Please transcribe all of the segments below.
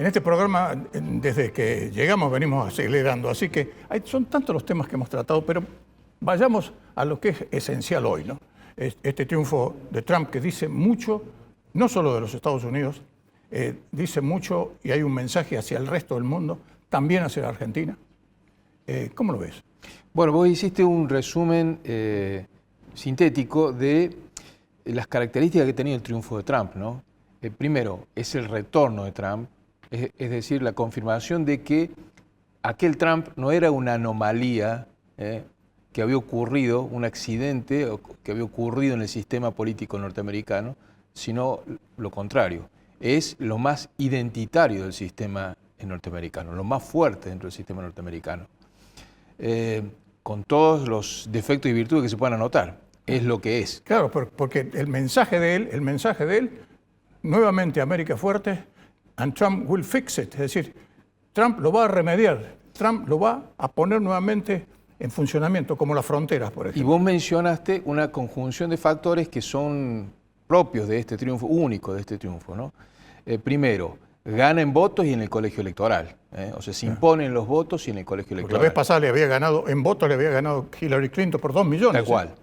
En este programa, desde que llegamos, venimos acelerando, así que son tantos los temas que hemos tratado, pero vayamos a lo que es esencial hoy, ¿no? Este triunfo de Trump que dice mucho, no solo de los Estados Unidos, dice mucho y hay un mensaje hacia el resto del mundo, también hacia la Argentina. ¿Cómo lo ves? Bueno, vos hiciste un resumen sintético de las características que ha tenido el triunfo de Trump, ¿no? Primero, es el retorno de Trump, es decir, la confirmación de que aquel Trump no era una anomalía que había ocurrido, un accidente que había ocurrido en el sistema político norteamericano, sino lo contrario. Es lo más identitario del sistema norteamericano, lo más fuerte dentro del sistema norteamericano. Con todos los defectos y virtudes que se puedan anotar, es lo que es. Claro, porque el mensaje de él, nuevamente América fuerte, and Trump will fix it, es decir, Trump lo va a remediar, Trump lo va a poner nuevamente en funcionamiento, como las fronteras, por ejemplo. Y vos mencionaste una conjunción de factores que son propios de este triunfo, único de este triunfo, ¿no? Primero, gana en votos y en el colegio electoral. O sea, se imponen los votos y en el colegio electoral. Porque la vez pasada en votos le había ganado Hillary Clinton por 2 millones. Tal cual.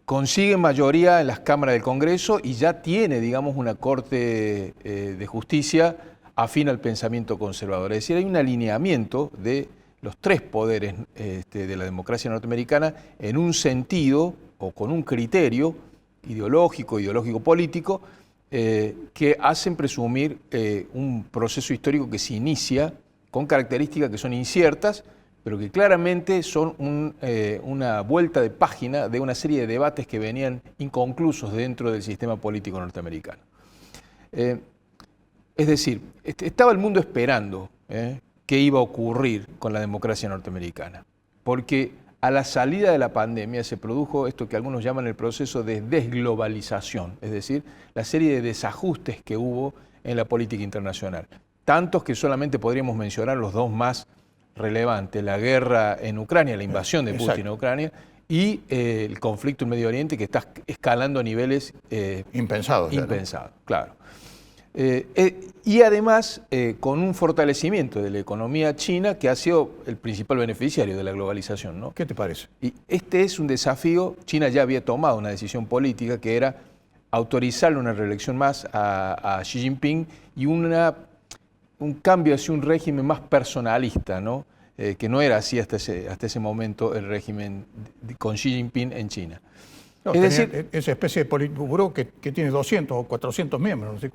Consigue mayoría en las cámaras del Congreso y ya tiene, digamos, una corte de justicia afín al pensamiento conservador. Es decir, hay un alineamiento de los tres poderes de la democracia norteamericana en un sentido o con un criterio ideológico-político que hacen presumir un proceso histórico que se inicia con características que son inciertas, pero que claramente son una vuelta de página de una serie de debates que venían inconclusos dentro del sistema político norteamericano. Es decir, estaba el mundo esperando qué iba a ocurrir con la democracia norteamericana, porque a la salida de la pandemia se produjo esto que algunos llaman el proceso de desglobalización, es decir, la serie de desajustes que hubo en la política internacional, tantos que solamente podríamos mencionar los dos más relevantes, la guerra en Ucrania, la invasión de Putin a Ucrania, y el conflicto en Medio Oriente que está escalando a niveles impensados, claro. Y además con un fortalecimiento de la economía china que ha sido el principal beneficiario de la globalización, ¿no? ¿Qué te parece? Y este es un desafío. China ya había tomado una decisión política que era autorizarle una reelección más a Xi Jinping y un cambio hacia un régimen más personalista, ¿no? Que no era así hasta ese momento el régimen con Xi Jinping en China. No, es decir, esa especie de politburó que tiene 200 o 400 miembros. No sé.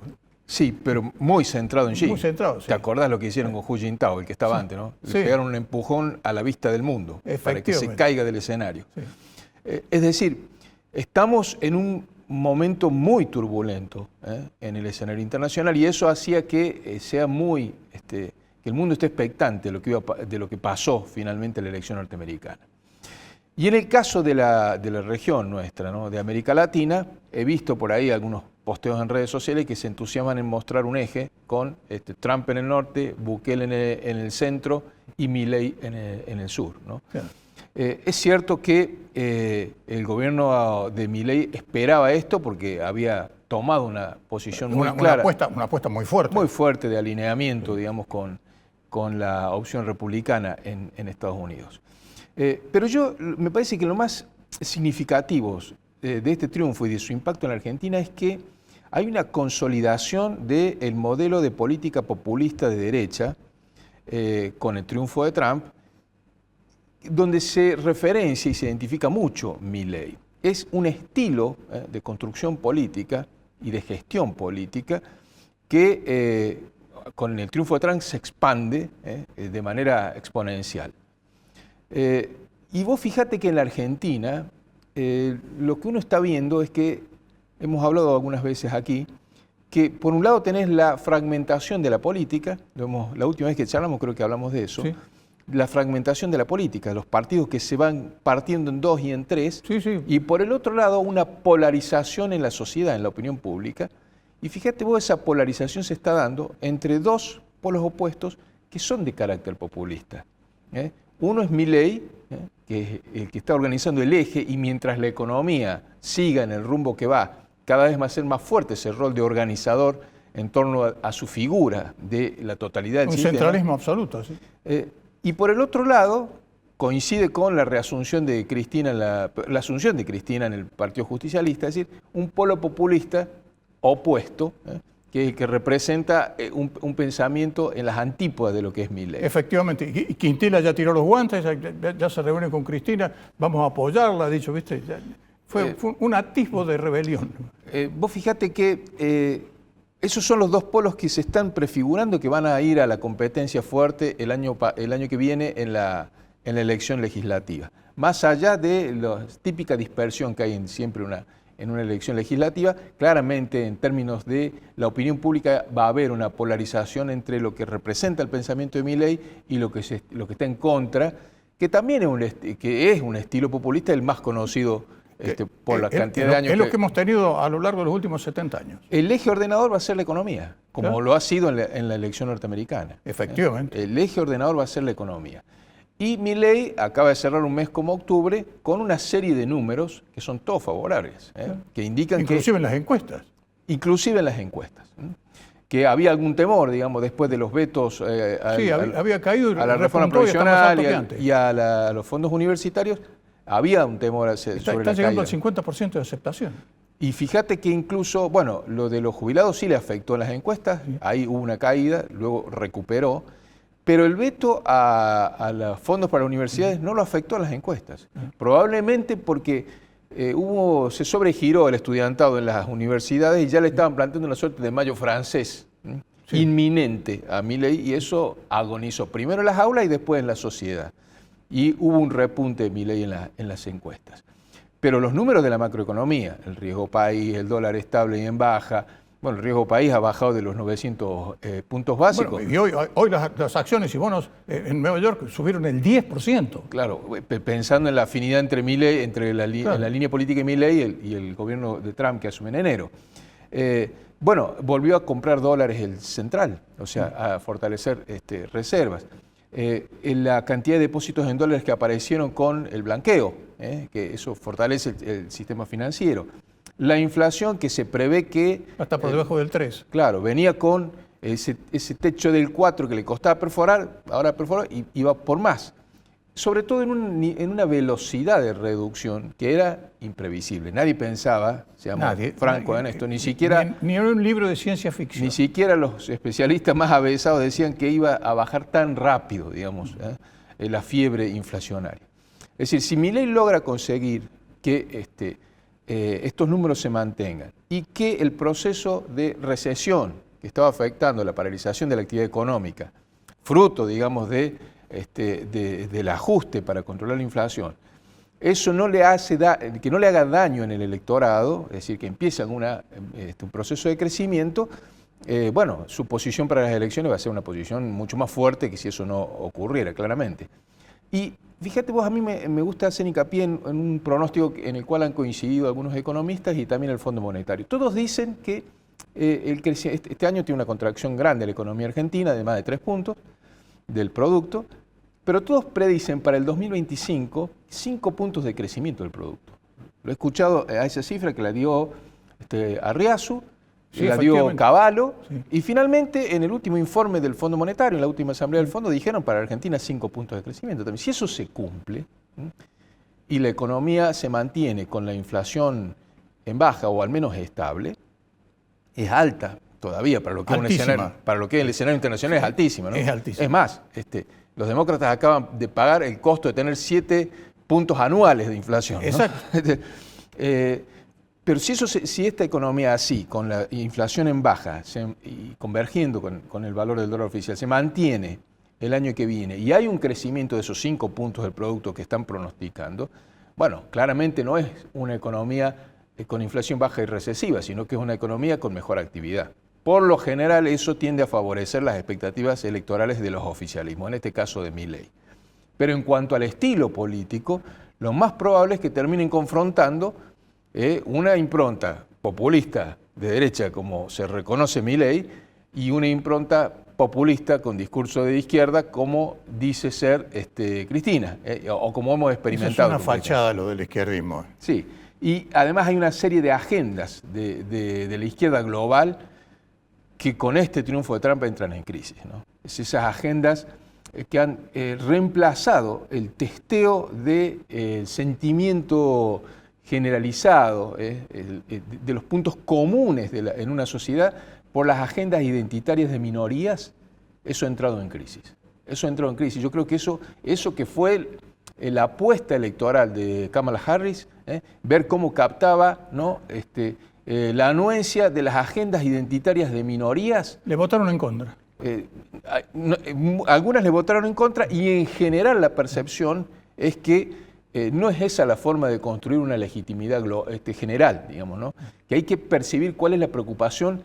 Sí, pero muy centrado en Xi. Muy centrado, sí. ¿Te acordás lo que hicieron con Hu Jintao, el que estaba antes, ¿no? Le pegaron un empujón a la vista del mundo para que se caiga del escenario. Sí. Es decir, estamos en un momento muy turbulento en el escenario internacional y eso hacía que sea que el mundo esté expectante de lo que pasó finalmente en la elección norteamericana. Y en el caso de la región nuestra, ¿no? De América Latina, he visto por ahí algunos posteos en redes sociales que se entusiasman en mostrar un eje con Trump en el norte, Bukele en el centro y Milei en el sur, ¿no? Claro. Es cierto que el gobierno de Milei esperaba esto porque había tomado una posición muy clara. Una apuesta muy fuerte. Muy fuerte de alineamiento, digamos, con la opción republicana en Estados Unidos. Pero me parece que lo más significativo de este triunfo y de su impacto en la Argentina es que hay una consolidación del modelo de política populista de derecha con el triunfo de Trump, donde se referencia y se identifica mucho Milei. Es un estilo de construcción política y de gestión política que con el triunfo de Trump se expande de manera exponencial. Y vos fíjate que en la Argentina lo que uno está viendo es que, hemos hablado algunas veces aquí, que por un lado tenés la fragmentación de la política, la última vez que charlamos creo que hablamos de eso, sí. La fragmentación de la política, los partidos que se van partiendo en dos y en tres, sí, sí. Y por el otro lado una polarización en la sociedad, en la opinión pública, y fíjate vos, esa polarización se está dando entre dos polos opuestos que son de carácter populista. Uno es Milei, que es el que está organizando el eje, y mientras la economía siga en el rumbo que va, cada vez va a ser más fuerte ese rol de organizador en torno a su figura de la totalidad del sistema. Un centralismo absoluto, sí. Y por el otro lado, coincide con la reasunción de Cristina, la asunción de Cristina en el Partido Justicialista, es decir, un polo populista opuesto, que representa un pensamiento en las antípodas de lo que es Milei. Efectivamente, y Quintela ya tiró los guantes, ya se reúne con Cristina, vamos a apoyarla, ha dicho, ¿viste? Fue un atisbo de rebelión. Vos fíjate que esos son los dos polos que se están prefigurando que van a ir a la competencia fuerte el año que viene en la elección legislativa. Más allá de la típica dispersión que hay siempre en una elección legislativa, claramente en términos de la opinión pública va a haber una polarización entre lo que representa el pensamiento de Milei y lo que está en contra, que también es un estilo populista el más conocido por la cantidad de años. Es lo que hemos tenido a lo largo de los últimos 70 años. El eje ordenador va a ser la economía, como ¿Claro? lo ha sido en la elección norteamericana. Efectivamente. El eje ordenador va a ser la economía. Y Milei acaba de cerrar un mes como octubre con una serie de números que son todos favorables, que indican inclusive en las encuestas. Inclusive en las encuestas. Que había algún temor, digamos, después de los vetos había caído a la reforma provisional y a los fondos universitarios, había un temor sobre está la llegando caída. al 50% de aceptación. Y fíjate que incluso, bueno, lo de los jubilados sí le afectó en las encuestas, ahí hubo una caída, luego recuperó, pero el veto a los fondos para universidades no lo afectó a las encuestas. Probablemente porque se sobregiró el estudiantado en las universidades y ya le estaban planteando una suerte de mayo francés inminente a Milei, y eso agonizó primero en las aulas y después en la sociedad. Y hubo un repunte de Milei en las encuestas. Pero los números de la macroeconomía, el riesgo país, el dólar estable y en baja, bueno, el riesgo país ha bajado de los 900 puntos básicos. Bueno, y hoy las acciones y bonos en Nueva York subieron el 10%. Claro, pensando en la afinidad entre Milei, en la línea política de Milei y el gobierno de Trump que asume en enero. Bueno, volvió a comprar dólares el central, o sea, a fortalecer reservas. La cantidad de depósitos en dólares que aparecieron con el blanqueo, que eso fortalece el sistema financiero. La inflación que se prevé que... Hasta por debajo del 3. Claro, venía con ese techo del 4 que le costaba perforar, ahora perforó y va por más. Sobre todo en una velocidad de reducción que era imprevisible. Nadie pensaba, seamos francos en esto, ni siquiera... Ni en un libro de ciencia ficción. Ni siquiera los especialistas más avesados decían que iba a bajar tan rápido, digamos, la fiebre inflacionaria. Es decir, si Milei logra conseguir que estos números se mantengan y que el proceso de recesión que estaba afectando la paralización de la actividad económica, fruto, digamos, del ajuste para controlar la inflación, eso no le que no le haga daño en el electorado, es decir, que empiece un proceso de crecimiento, bueno, su posición para las elecciones va a ser una posición mucho más fuerte que si eso no ocurriera, claramente. Y fíjate vos, a mí me gusta hacer hincapié en un pronóstico en el cual han coincidido algunos economistas y también el Fondo Monetario. Todos dicen que este año tiene una contracción grande la economía argentina, de más de 3 puntos del producto, pero todos predicen para el 2025 5 puntos de crecimiento del producto. Lo he escuchado a esa cifra que la dio Arriazu, la dio Cavallo, y finalmente en el último informe del Fondo Monetario, en la última asamblea del Fondo, dijeron para Argentina 5 puntos de crecimiento también. Si eso se cumple y la economía se mantiene con la inflación en baja o al menos estable, es alta todavía para lo que es el escenario internacional, es altísima, ¿no? Es altísima. Es más, los demócratas acaban de pagar el costo de tener 7 puntos anuales de inflación, ¿no? Exacto. Pero si esta economía así, con la inflación en baja y convergiendo con el valor del dólar oficial, se mantiene el año que viene y hay un crecimiento de esos 5 puntos del producto que están pronosticando, bueno, claramente no es una economía con inflación baja y recesiva, sino que es una economía con mejor actividad. Por lo general, eso tiende a favorecer las expectativas electorales de los oficialismos, en este caso de Milei. Pero en cuanto al estilo político, lo más probable es que terminen confrontando una impronta populista de derecha, como se reconoce Milei, y una impronta populista con discurso de izquierda, como dice ser Cristina, o como hemos experimentado. Eso es una fachada lo del izquierdismo. Sí, y además hay una serie de agendas de la izquierda global que con este triunfo de Trump entran en crisis, ¿no? Es esas agendas que han reemplazado el testeo del sentimiento generalizado, de los puntos comunes en una sociedad por las agendas identitarias de minorías. Eso ha entrado en crisis. Eso ha entrado en crisis. Yo creo que eso que fue la apuesta electoral de Kamala Harris, ver cómo captaba, ¿no?, la anuencia de las agendas identitarias de minorías. Le votaron en contra. Algunas le votaron en contra y en general la percepción es que no es esa la forma de construir una legitimidad general, digamos, ¿no? Que hay que percibir cuál es la preocupación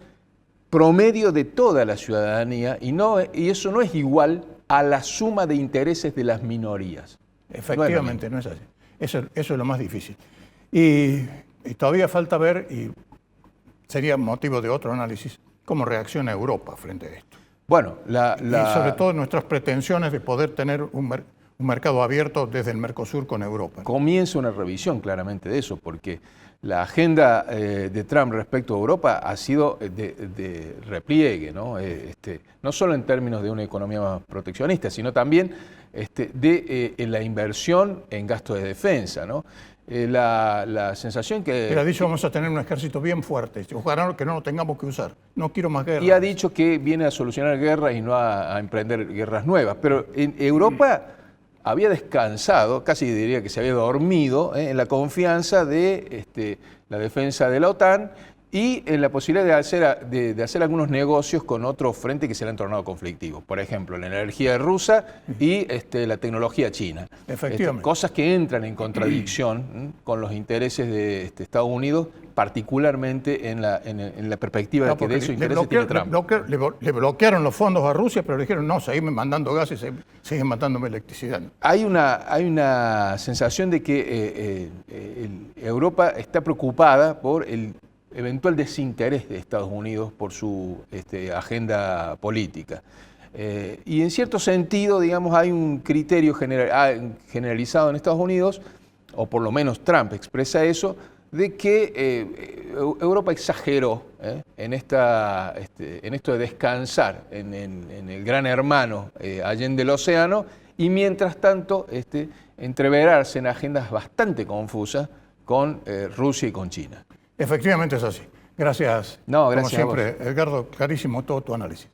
promedio de toda la ciudadanía y eso no es igual a la suma de intereses de las minorías. Efectivamente, no es así. Eso es lo más difícil. Y todavía falta ver, y sería motivo de otro análisis, cómo reacciona Europa frente a esto. Bueno, y sobre todo nuestras pretensiones de poder tener un mercado abierto desde el Mercosur con Europa. Comienza una revisión claramente de eso, porque la agenda de Trump respecto a Europa ha sido de repliegue, ¿no? No solo en términos de una economía más proteccionista, sino también de la inversión en gasto de defensa, ¿no? La sensación que... Él ha dicho vamos a tener un ejército bien fuerte, ojalá que no lo tengamos que usar, no quiero más guerras. Y ha dicho que viene a solucionar guerras y no a emprender guerras nuevas, pero en Europa había descansado, casi diría que se había dormido, en la confianza de la defensa de la OTAN y en la posibilidad de hacer algunos negocios con otros frentes que se le han tornado conflictivos. Por ejemplo, la energía rusa y la tecnología china. Efectivamente. Cosas que entran en contradicción con los intereses de Estados Unidos, particularmente en la perspectiva de que de esos intereses tiene Trump. Le bloquearon los fondos a Rusia, pero le dijeron, no, seguime mandando gas y siguen mandándome electricidad. Hay una sensación de que Europa está preocupada por el eventual desinterés de Estados Unidos por su agenda política. Y en cierto sentido, digamos, hay un criterio generalizado en Estados Unidos, o por lo menos Trump expresa eso, de que Europa exageró en esto de descansar en el gran hermano allende el océano, y mientras tanto entreverarse en agendas bastante confusas con Rusia y con China. Efectivamente es así. Gracias. No, gracias como siempre, Edgardo, clarísimo todo tu análisis.